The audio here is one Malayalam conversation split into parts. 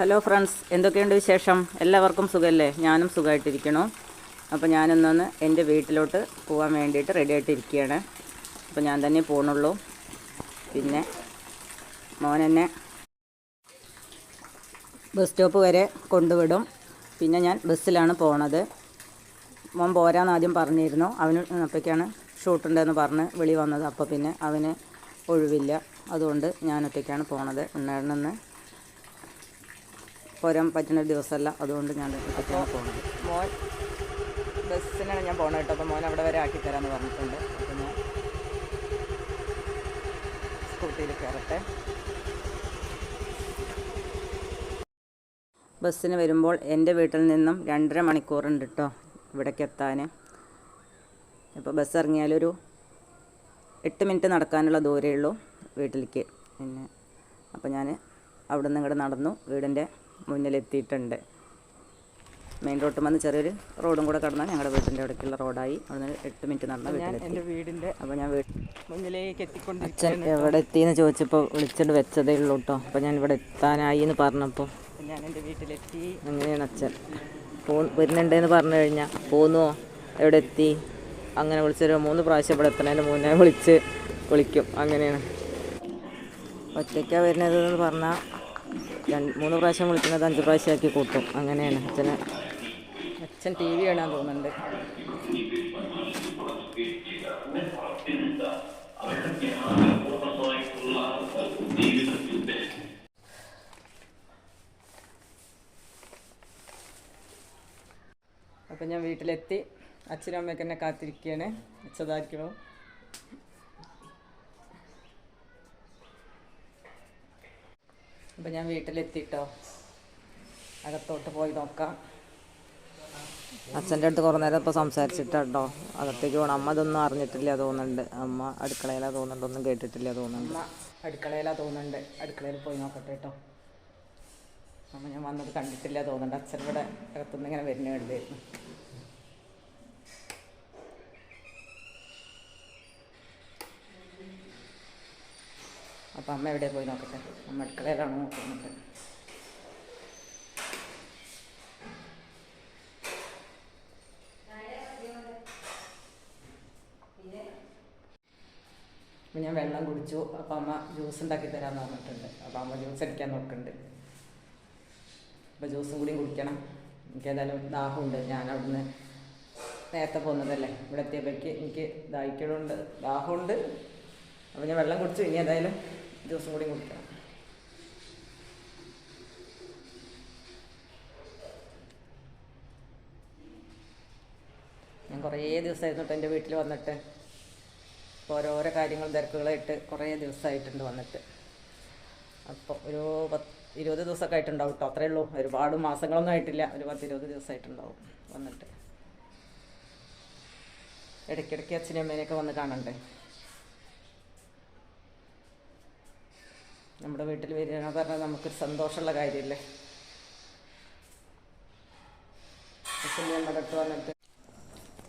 ഹലോ ഫ്രണ്ട്സ്, എന്തൊക്കെയുണ്ട് വിശേഷം? എല്ലാവർക്കും സുഖമല്ലേ? ഞാനും സുഖമായിട്ടിരിക്കണു. അപ്പോൾ ഞാനിന്നൊന്ന് എൻ്റെ വീട്ടിലോട്ട് പോകാൻ വേണ്ടിയിട്ട് റെഡി ആയിട്ടിരിക്കുകയാണ്. അപ്പോൾ ഞാൻ തന്നെ പോകണുള്ളൂ. പിന്നെ മോനെന്നെ ബസ് സ്റ്റോപ്പ് വരെ കൊണ്ടുവിടും. പിന്നെ ഞാൻ ബസ്സിലാണ് പോണത്. മോൻ പോരാന്ന് ആദ്യം പറഞ്ഞിരുന്നു. അവന് അപ്പോഴേക്കാണ് ഷൂട്ടുണ്ടെന്ന് പറഞ്ഞ് വിളി വന്നത്. അപ്പോൾ പിന്നെ അവന് ഒഴിവില്ല. അതുകൊണ്ട് ഞാൻ ഒറ്റയ്ക്കാണ് പോണത്. ഉണ്ണേണ്ണന്ന് പോരാൻ പറ്റുന്ന ദിവസമല്ല, അതുകൊണ്ട് ഞാൻ ഒറ്റയ്ക്കാണ് പോകുന്നത്. മോൻ ബസ്സിനാണ് ഞാൻ പോകണം കേട്ടോ. അപ്പോൾ മോൻ അവിടെ വരെ ആക്കിത്തരാമെന്ന് പറഞ്ഞിട്ടുണ്ട്. അപ്പോൾ ഞാൻ സ്കൂട്ടിയിൽ കയറട്ടെ. ബസ്സിന് വരുമ്പോൾ എൻ്റെ വീട്ടിൽ നിന്നും 2.5 മണിക്കൂറുണ്ട് കേട്ടോ ഇവിടേക്ക് എത്താൻ. ഇപ്പോൾ ബസ് ഇറങ്ങിയാലൊരു 8 മിനിറ്റ് നടക്കാനുള്ള ദൂരമേ ഉള്ളൂ വീട്ടിലേക്ക്. പിന്നെ അപ്പോൾ ഞാൻ അവിടെ നിന്ന് ഇങ്ങോട്ട് നടന്നു വീടിൻ്റെ മുന്നിലെത്തിയിട്ടുണ്ട്. മെയിൻ റോഡ് വന്ന് ചെറിയൊരു റോഡും കൂടെ കടന്നാൽ ഞങ്ങളുടെ വീടിൻ്റെ അവിടേക്കുള്ള റോഡായി. അവിടെ നിന്ന് 8 മിനിറ്റ് നടന്ന വീട്ടിലെത്തി. എൻ്റെ വീടിൻ്റെ അപ്പോൾ ഞാൻ മുന്നിലേക്ക് എത്തിക്കൊണ്ട് അച്ഛൻ എവിടെ എത്തിയെന്ന് ചോദിച്ചപ്പോൾ വിളിച്ചിട്ട് വെച്ചതേ ഉള്ളൂ കേട്ടോ. അപ്പോൾ ഞാൻ ഇവിടെ എത്താനായി എന്ന് പറഞ്ഞപ്പോൾ ഞാൻ എൻ്റെ വീട്ടിലെത്തി. അങ്ങനെയാണ് അച്ഛൻ വരുന്നുണ്ടെന്ന് പറഞ്ഞു കഴിഞ്ഞാൽ പോന്നുവോ, എവിടെ എത്തി, അങ്ങനെ വിളിച്ചൊരു 3 പ്രാവശ്യം ഇവിടെ എത്തണതിന് മുന്നേ വിളിക്കും. അങ്ങനെയാണ്. ഒറ്റയ്ക്കാണ് വരുന്നതെന്ന് പറഞ്ഞാൽ 3 പ്രാവശ്യം വിളിക്കുന്നത് 5 പ്രാവശ്യമാക്കി കൂട്ടും. അങ്ങനെയാണ് അച്ഛൻ ടി വി കാണാൻ തോന്നുന്നുണ്ട്. അപ്പം ഞാൻ വീട്ടിലെത്തി. അച്ഛനും അമ്മയൊക്കെ എന്നെ കാത്തിരിക്കുകയാണ്. അച്ഛതായിരിക്കണോ. അപ്പം ഞാൻ വീട്ടിലെത്തിട്ടോ. അകത്തോട്ട് പോയി നോക്കാം. അച്ഛൻ്റെ അടുത്ത് കുറേ നേരം ഇപ്പോൾ സംസാരിച്ചിട്ടോ അകത്തേക്ക് പോകണം. അമ്മ ഇതൊന്നും അറിഞ്ഞിട്ടില്ല തോന്നുന്നുണ്ട്. അമ്മ അടുക്കളയിലാണ് തോന്നുന്നുണ്ട്. ഒന്നും കേട്ടിട്ടില്ല തോന്നുന്നുണ്ട്. അമ്മ അടുക്കളയിലാണ് തോന്നുന്നുണ്ട്. അടുക്കളയിൽ പോയി നോക്കട്ടെ കേട്ടോ. അമ്മ ഞാൻ വന്നത് കണ്ടിട്ടില്ല തോന്നുന്നുണ്ട്. അച്ഛൻ ഇവിടെ അകത്തുനിന്ന് ഇങ്ങനെ വരുന്ന കണ്ടായിരുന്നു. അപ്പം അമ്മ എവിടെ പോയി നോക്കട്ടെ. അമ്മ അടുക്കളയിലാണ് നോക്കുന്നുണ്ട്. അപ്പം ഞാൻ വെള്ളം കുടിച്ചു. അപ്പം അമ്മ ജ്യൂസ് ഉണ്ടാക്കി തരാമെന്ന് പറഞ്ഞിട്ടുണ്ട്. അപ്പം അമ്മ ജ്യൂസ് അടിക്കാൻ നോക്കുന്നുണ്ട്. അപ്പോൾ ജ്യൂസും കൂടി കുടിക്കണം. എനിക്കേതായാലും ദാഹമുണ്ട്. ഞാൻ അവിടുന്ന് നേരത്തെ പോകുന്നതല്ലേ, ഇവിടെ എത്തിയപ്പോഴേക്ക് എനിക്ക് ദാഹിക്കണമുണ്ട്, ദാഹമുണ്ട്. അപ്പോൾ ഞാൻ വെള്ളം കുടിച്ചു. ഇനി ഏതായാലും ജ്യൂസും കൂടി കുടിക്കണം. ഞാൻ കുറേ ദിവസമായിരുന്നു കേട്ടോ എൻ്റെ വീട്ടിൽ വന്നിട്ട്. ഓരോരോ കാര്യങ്ങളും തിരക്കുകളായിട്ട് കുറേ ദിവസമായിട്ടുണ്ട് വന്നിട്ട്. അപ്പോൾ ഒരു 20 ദിവസമൊക്കെ ആയിട്ടുണ്ടാവും കേട്ടോ. അത്രയേ ഉള്ളൂ. ഒരുപാട് മാസങ്ങളൊന്നും ആയിട്ടില്ല. ഒരു 10-20 ദിവസമായിട്ടുണ്ടാവും വന്നിട്ട്. ഇടയ്ക്കിടയ്ക്ക് അച്ഛനും അമ്മേനെയൊക്കെ വന്ന് കാണണ്ടേ. നമ്മുടെ വീട്ടിൽ വരിക പറഞ്ഞാൽ നമുക്കൊരു സന്തോഷമുള്ള കാര്യമല്ലേ. അച്ഛൻ്റെ നമ്മുടെ അടുത്ത് വന്നിട്ട്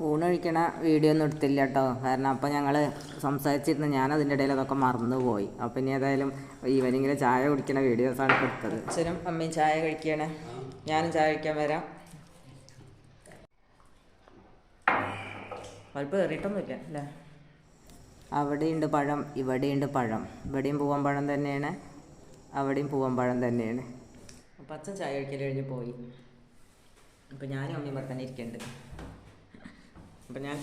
ഊണ് കഴിക്കണ വീഡിയോ ഒന്നും എടുത്തില്ല കേട്ടോ. കാരണം അപ്പോൾ ഞങ്ങൾ സംസാരിച്ചിരുന്നു. ഞാൻ അതിൻ്റെ ഇടയിൽ അതൊക്കെ മറന്നുപോയി. അപ്പം ഇനി ഏതായാലും ഈവനിങ്ങിൽ ചായ കുടിക്കണ വീഡിയോസാണ് ഇപ്പോൾ എടുത്തത്. അച്ഛനും അമ്മയും ചായ കഴിക്കുകയാണ്. ഞാനും ചായ കഴിക്കാൻ വരാം. പൽപ്പ് കയറിയിട്ടൊന്നുമില്ല അല്ലേ. അവിടെയുണ്ട് പഴം, ഇവിടെയുണ്ട് പഴം. ഇവിടെയും പൂവമ്പഴം തന്നെയാണ്, അവിടെയും പൂവമ്പഴം തന്നെയാണ്. അപ്പം അച്ഛൻ ചായ കഴിക്കൽ കഴിഞ്ഞ് പോയി. അപ്പം ഞാനും അമ്മയും ഇവിടെ തന്നെ ഇരിക്കുന്നുണ്ട്. അപ്പം ഞാൻ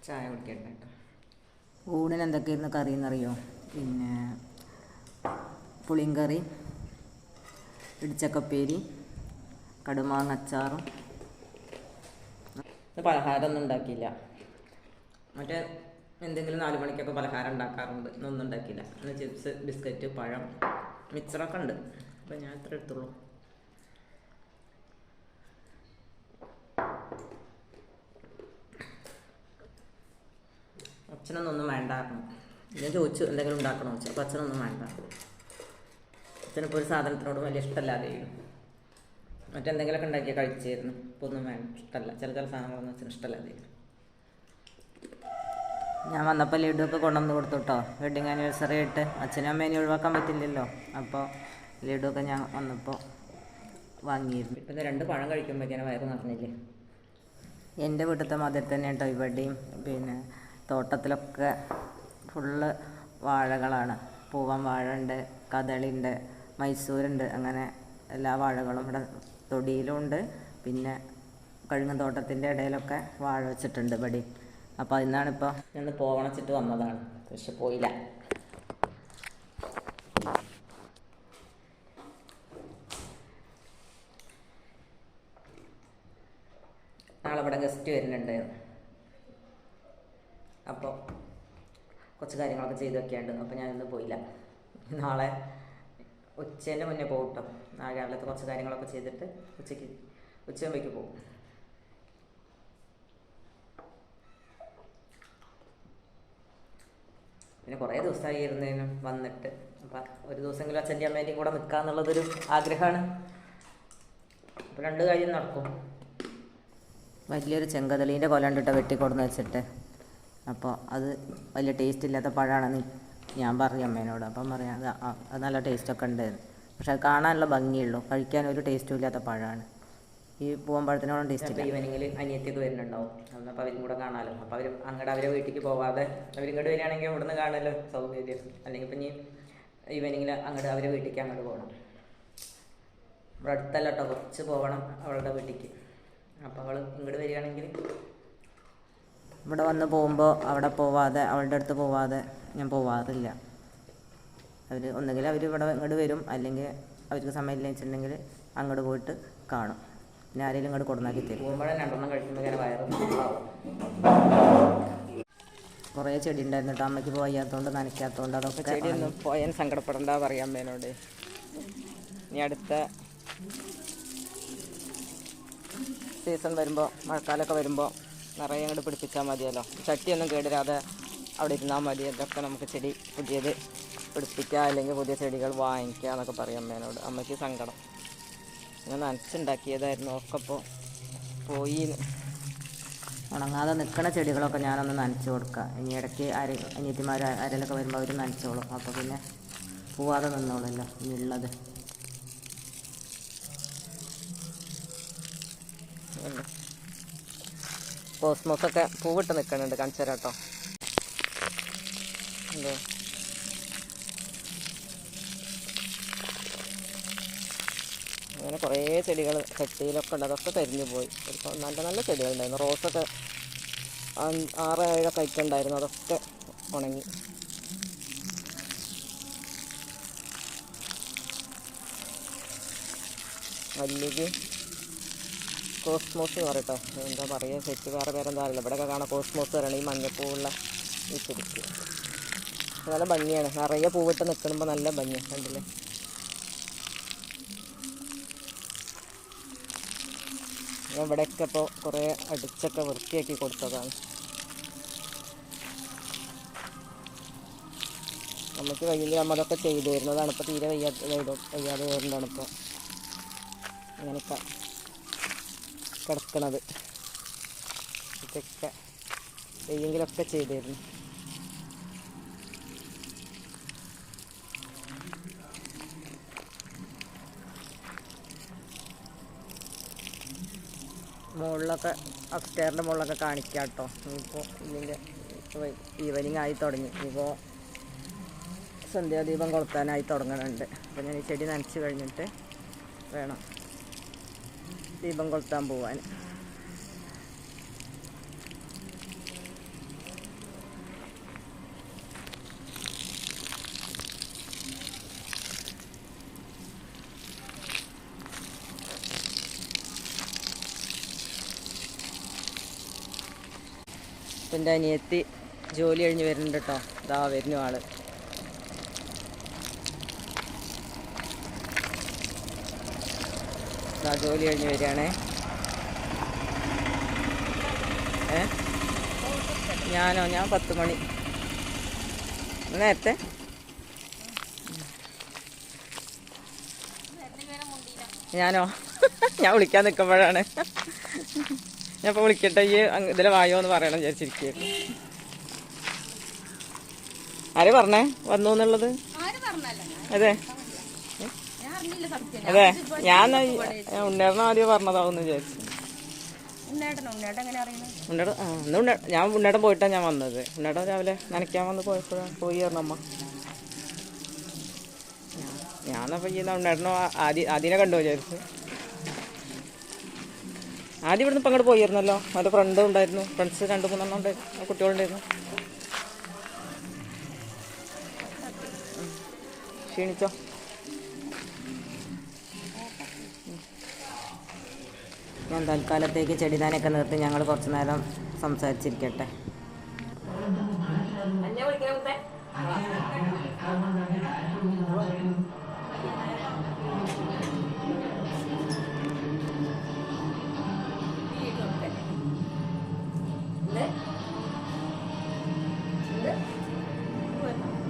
ചായ കുടിക്കട്ടെ കേട്ടോ. ഊണിന് എന്തൊക്കെയായിരുന്നു കറി എന്നറിയോ? പിന്നെ പുളിങ്കറി, ഇടിച്ചക്കപ്പേരി, കടുമാങ്ങ അച്ചാറും. പലഹാരമൊന്നും ഉണ്ടാക്കിയില്ല. മറ്റേ എന്തെങ്കിലും 4 മണിക്കൊക്കെ പലഹാരം ഉണ്ടാക്കാറുണ്ട്. ഇന്നൊന്നും ഉണ്ടാക്കിയില്ല. ഇന്ന് ചിപ്സ്, ബിസ്ക്കറ്റ്, പഴം, മിക്സറൊക്കെ ഉണ്ട്. അപ്പം ഞാൻ ഇത്ര എടുത്തുള്ളൂ. അച്ഛനൊന്നും വേണ്ടായിരുന്നു. ഞാൻ ചോദിച്ചു എന്തെങ്കിലും ഉണ്ടാക്കണോ വെച്ചാൽ. അപ്പോൾ അച്ഛനൊന്നും വേണ്ട. അച്ഛനിപ്പോൾ ഒരു സാധനത്തിനോട് വലിയ ഇഷ്ടമല്ലാതെ മറ്റെന്തെങ്കിലുമൊക്കെ ഉണ്ടാക്കിയാൽ കഴിച്ചായിരുന്നു. ഇപ്പോൾ ഒന്നും ഇഷ്ടമല്ല. ചില സാധനങ്ങളൊന്നും അച്ഛന് ഇഷ്ടമല്ലാതെ. ഞാൻ വന്നപ്പോൾ ലഡുവൊക്കെ കൊണ്ടുവന്ന് കൊടുത്തു കേട്ടോ. വെഡിങ് ആനിവേഴ്സറി ആയിട്ട്. അച്ഛനും അമ്മേനെ ഒഴിവാക്കാൻ പറ്റില്ലല്ലോ. അപ്പോൾ ലഡുവൊക്കെ ഞാൻ വന്നപ്പോൾ വാങ്ങിയിരുന്നു. ഇപ്പം 2 പഴം കഴിക്കുമ്പോഴേക്കാണ് വയറ് നിറഞ്ഞില്ലേ. എൻ്റെ വീട്ടിലത്തെ മതിൽ തന്നെ കേട്ടോ ഇവിടെയും. പിന്നെ തോട്ടത്തിലൊക്കെ ഫുള്ള് വാഴകളാണ്. പൂവൻ വാഴ ഉണ്ട്, കദളിയുണ്ട്, മൈസൂരുണ്ട്. അങ്ങനെ എല്ലാ വാഴകളും ഇവിടെ തൊടിയിലും ഉണ്ട്. പിന്നെ കഴുങ്ങൻ തോട്ടത്തിൻ്റെ ഇടയിലൊക്കെ വാഴ വെച്ചിട്ടുണ്ട് ഇവിടെ. അപ്പോൾ അതിന്നാണിപ്പോൾ ഞാൻ പോവണച്ചിട്ട് വന്നതാണ്, പക്ഷെ പോയില്ല. നാളെ ഇവിടെ ഗസ്റ്റ് വരുന്നുണ്ടായിരുന്നു. അപ്പോൾ കുറച്ച് കാര്യങ്ങളൊക്കെ ചെയ്ത് വെക്കാണ്ട്. അപ്പോൾ ഞാനിന്ന് പോയില്ല. നാളെ ഉച്ചേൻ്റെ മുന്നേ പോകും കേട്ടോ. നാളെ രാവിലത്തെ കുറച്ച് കാര്യങ്ങളൊക്കെ ചെയ്തിട്ട് ഉച്ചയാകുമ്പോഴേക്ക് പോകും. പിന്നെ കുറേ ദിവസമായി ഇരുന്നതിനും വന്നിട്ട്. അപ്പം ഒരു ദിവസമെങ്കിലും അച്ഛൻ്റെ അമ്മേൻ്റെയും കൂടെ നിൽക്കുക എന്നുള്ളതൊരു ആഗ്രഹമാണ്. അപ്പോൾ 2 കാര്യം നടക്കും. വലിയൊരു ചെങ്കതളീൻ്റെ കൊല കണ്ടിട്ട് വെട്ടിക്കൊടുന്ന് വെച്ചിട്ട്. അപ്പോൾ അത് വലിയ ടേസ്റ്റ് ഇല്ലാത്ത പഴമാണെന്ന് ഞാൻ പറയും അമ്മേനോട്. അപ്പം പറയാം അത് നല്ല ടേസ്റ്റൊക്കെ ഉണ്ടായിരുന്നു, പക്ഷെ അത് കാണാനുള്ള ഭംഗിയുള്ളൂ, കഴിക്കാൻ ഒരു ടേസ്റ്റും ഇല്ലാത്ത പഴമാണ്. ഈ പൂവമ്പഴത്തിനോടും ടേസ്റ്റ് ഇല്ല. ഈവനിങ്ങിൽ അനിയത്തിയൊക്കെ വരുന്നുണ്ടാവും. അപ്പോൾ അവരും കൂടെ കാണാമല്ലോ. അപ്പോൾ അവരെ വീട്ടിലേക്ക് പോവാതെ അവരിങ്ങോട്ട് വരികയാണെങ്കിൽ ഇവിടെ നിന്ന് കാണാമല്ലോ സൗകര്യം. അല്ലെങ്കിൽ ഇപ്പം ഇനി ഈവനിങ്ങിൽ അവരെ വീട്ടിലേക്ക് അങ്ങോട്ട് പോകണം. ഇവിടെ അടുത്തല്ല കേട്ടോ, കുറച്ച് പോകണം അവളുടെ വീട്ടിലേക്ക്. അപ്പോൾ അവൾ ഇങ്ങോട്ട് വരികയാണെങ്കിൽ ഇവിടെ വന്ന് പോകുമ്പോൾ അവിടെ പോവാതെ, അവളുടെ അടുത്ത് പോവാതെ ഞാൻ പോവാറില്ല. ഒന്നുകിൽ അവർ ഇവിടെ ഇങ്ങോട്ട് വരും, അല്ലെങ്കിൽ അവർക്ക് സമയമില്ല വെച്ചിട്ടുണ്ടെങ്കിൽ അങ്ങോട്ട് പോയിട്ട് കാണും. പിന്നെ ആരെങ്കിലും ഇങ്ങോട്ട് കൊടുന്നാക്കി തരും. പോകുമ്പോഴേ 2 കഴിക്കുമ്പോൾ ഇങ്ങനെ വയറും. കുറേ ചെടി ഉണ്ടായിരുന്നു കേട്ടോ, അമ്മയ്ക്ക് പോയാത്തതുകൊണ്ട് നനയ്ക്കാത്തതുകൊണ്ട്. അതൊക്കെ ചെടിയൊന്നും പോയാൽ സങ്കടപ്പെടേണ്ട പറയാം അമ്മേനോട്. ഇനി അടുത്ത സീസൺ വരുമ്പോൾ, മഴക്കാലമൊക്കെ വരുമ്പോൾ നിറയെ അങ്ങോട്ട് പിടിപ്പിച്ചാൽ മതിയല്ലോ. ചട്ടിയൊന്നും കേടിരാതെ അവിടെ ഇരുന്നാൽ മതി. ഇതൊക്കെ നമുക്ക് ചെടി പുതിയത് പിടിപ്പിക്കുക, അല്ലെങ്കിൽ പുതിയ ചെടികൾ വാങ്ങിക്കുക എന്നൊക്കെ പറയും അമ്മേനോട്. അമ്മയ്ക്ക് സങ്കടം. ഞാൻ നനച്ചുണ്ടാക്കിയതായിരുന്നു, ഒക്കെ ഇപ്പോൾ പോയി. ഉണങ്ങാതെ നിൽക്കുന്ന ചെടികളൊക്കെ ഞാനൊന്ന് നനച്ച് കൊടുക്കുക. ഇനി ഇടയ്ക്ക് അനിയത്തിമാർ ആരെങ്കിലൊക്കെ വരുമ്പോൾ അവർ നനച്ചോളും. അപ്പോൾ പിന്നെ പോവാതെ നിന്നോളല്ലോ ഇനിയുള്ളത്. കോസ്മോസൊക്കെ പൂവിട്ട് നിൽക്കുന്നുണ്ട്, കാണിച്ചു തരാം കേട്ടോ. എന്തോ അങ്ങനെ കുറേ ചെടികൾ ചട്ടിയിലൊക്കെ ഉണ്ട്, അതൊക്കെ കരിഞ്ഞു പോയി. നല്ല നല്ല ചെടികളുണ്ടായിരുന്നു. റോസൊക്കെ 6-7 ഒക്കെ ഉണ്ടായിരുന്നു, അതൊക്കെ ഉണങ്ങി. മല്ലിക, കോസ്മോസ് എന്ന് പറയട്ടോ, എന്താ പറയുക ശരിക്കും വേറെ പേരെന്താ അറിയില്ല. ഇവിടെയൊക്കെ കാണാം കോസ്മോസ് പറയണം. ഈ മഞ്ഞപ്പൂവുള്ള ഈ ചെടിക്ക് നല്ല ഭംഗിയാണ്. നിറയെ പൂവിട്ട് നിൽക്കുമ്പോൾ നല്ല ഭംഗിയാണ്, കണ്ടില്ലേ. ഇവിടെയൊക്കെ ഇപ്പോൾ കുറേ അടിച്ചൊക്കെ വൃത്തിയാക്കി കൊടുത്തതാണ്. നമുക്ക് വയ്യെങ്കിൽ നമ്മളതൊക്കെ ചെയ്തു തരുന്നതാണ്. ഇപ്പോൾ തീരെ വയ്യാതെ വരുന്നതാണ് ഇപ്പോൾ അങ്ങനെയൊക്കെ കിടക്കണത്. ഇതൊക്കെ വയ്യെങ്കിലൊക്കെ ചെയ്തു തരുന്നു. മുകളിലൊക്കെ അപ്സ്റ്റെയറിൻ്റെ മുകളിലൊക്കെ കാണിക്കാം കേട്ടോ. ഇപ്പോൾ ഇതിൻ്റെ ഈവനിങ് ആയി തുടങ്ങി. ഇപ്പോൾ സന്ധ്യാദീപം കൊളുത്താനായി തുടങ്ങുന്നുണ്ട്. അപ്പോൾ ഞാൻ ഈ ചെടി നനച്ച് കഴിഞ്ഞിട്ട് വേണം ദീപം കൊളുത്താൻ പോവാൻ. എൻ്റെ അനിയത്തി ജോലി കഴിഞ്ഞ് വരുന്നുണ്ട് കേട്ടോ. ഇതാ വരുന്നു ആള്. ഇതാ ജോലി കഴിഞ്ഞ് വരികയാണേ. ഞാൻ 10 മണി നേരത്തെ. ഞാനോ ഞാൻ വിളിക്കാൻ നിൽക്കുമ്പോഴാണ്. ഞാൻ ഇപ്പോൾ വിളിക്കട്ടെ, ഈ ഇതിലെ വായോ എന്ന് പറയണം വിചാരിച്ചിരിക്കുകയായിരുന്നു. ആര് പറഞ്ഞേ വന്നു എന്നുള്ളത്? അതെ അതെ ഞാൻ ഉണ്ണേട്ടൻ ആദ്യം പറഞ്ഞതാവെന്ന് വിചാരിച്ചു. ഞാൻ ഉണ്ണേട്ടൻ പോയിട്ടാണ് ഞാൻ വന്നത്. ഉണ്ണേട്ടൻ രാവിലെ നനയ്ക്കാൻ വന്ന് പോയി അമ്മ. ഞാനപ്പോൾ ചെയ്യുന്ന ഉണ്ണേട്ടനോ ആദ്യനെ കണ്ടു വിചാരിച്ചു. ആദ്യം ഇവിടുന്ന് ഇപ്പം അങ്ങോട്ട് പോയിരുന്നല്ലോ. അവരുടെ ഫ്രണ്ട് ഉണ്ടായിരുന്നു, ഫ്രണ്ട്സ് 2-3 ഉണ്ടായിരുന്നു, കുട്ടികളുണ്ടായിരുന്നു. ക്ഷീണിച്ചോ? ഞാൻ തൽക്കാലത്തേക്ക് ചെടിതാനൊക്കെ നിർത്തി ഞങ്ങൾ കുറച്ച് നേരം സംസാരിച്ചിരിക്കട്ടെ.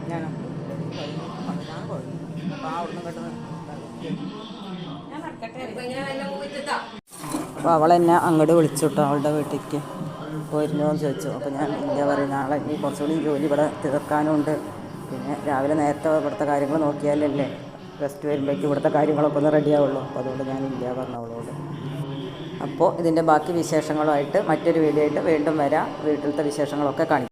ഞാനോ അപ്പോൾ അവളെന്നെ അങ്ങോട്ട് വിളിച്ചുട്ടോ, അവളുടെ വീട്ടിലേക്ക് പോയിരുന്നോ എന്ന് ചോദിച്ചു. അപ്പോൾ ഞാൻ ഇല്ല പറയും, നാളെ ഇനി കുറച്ചുകൂടി ജോലി ഇവിടെ തീർക്കാനുണ്ട്. പിന്നെ രാവിലെ നേരത്തെ ഇവിടുത്തെ കാര്യങ്ങൾ നോക്കിയാലല്ലേ റെസ്റ്റ് വരുമ്പോഴേക്കും ഇവിടുത്തെ കാര്യങ്ങളൊക്കെ ഒന്ന് റെഡി ആവുള്ളൂ. അപ്പോൾ അതുകൊണ്ട് ഞാൻ ഇല്ല പറഞ്ഞു അവളോട്. അപ്പോൾ ഇതിൻ്റെ ബാക്കി വിശേഷങ്ങളുമായിട്ട് മറ്റൊരു വീഡിയോ ആയിട്ട് വീണ്ടും വരാം. വീട്ടിലത്തെ വിശേഷങ്ങളൊക്കെ കാണിക്കും.